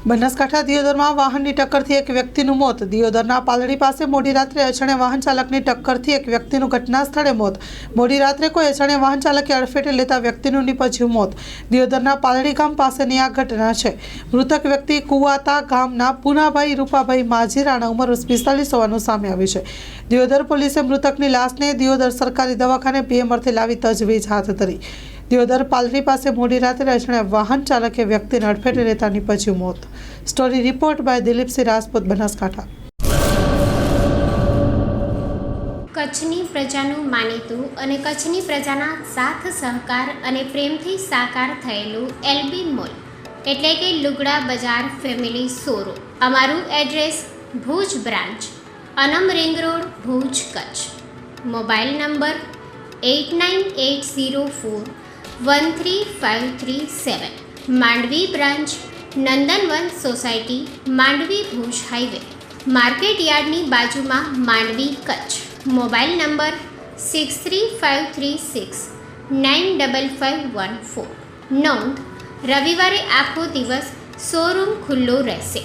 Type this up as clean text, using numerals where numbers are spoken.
બનાસકાંઠા દિયોદરમાં વાહનની ટક્કરથી એક વ્યક્તિનું મોત। દિયોદરના પાલડી પાસે મોડી રાત્રે અજાણ્યા વાહન ચાલકની ટક્કરથી એક વ્યક્તિનું ઘટના સ્થળે મોત। મોડી રાત્રે કોઈ અજાણ્યા વાહન ચાલકે અડફેટે લેતા વ્યક્તિનું નીપજ્યું મોત। દિયોદરના પાલડી ગામ પાસેની આ ઘટના છે। મૃતક વ્યક્તિ કુવાતા ગામના પુનાભાઈ રૂપાભાઈ માજીરાણા ઉંમર 45 હોવાનું સામે આવ્યું છે। દિયોદર પોલીસે મૃતકની લાશને દિયોદર સરકારી દવાખાને પીએમ અર્થે લાવી તજવીજ હાથ ધરી। દિયોદર પાલડી પાસે મોડી રાત્રે અજાણ્યા વાહન ચાલકે વ્યક્તિને અડફેટે લેતા નીપજ્યું મોત। Story report by Dilipsinh Rajput, Banaskantha. કચ્છની પ્રજાનું માનીતું અને કચ્છની પ્રજાના સાથ સહકાર અને પ્રેમથી સાકાર થયેલું એલબી મોલ એટલે કે લુગડા બજાર ફેમિલી શોરૂમ। અમારું address Bhuj branch, Anam ring road, Bhuj, Kutch. Mobile number 8980413537। Mandvi branch, Nandanvan society, Mandvi, Bhuj highway, market યાર્ડની બાજુમાં, માંડવી, કચ્છ। Mobile number 6353695514। નોંધ: રવિવારે આખો દિવસ શોરૂમ ખુલ્લો રહેશે।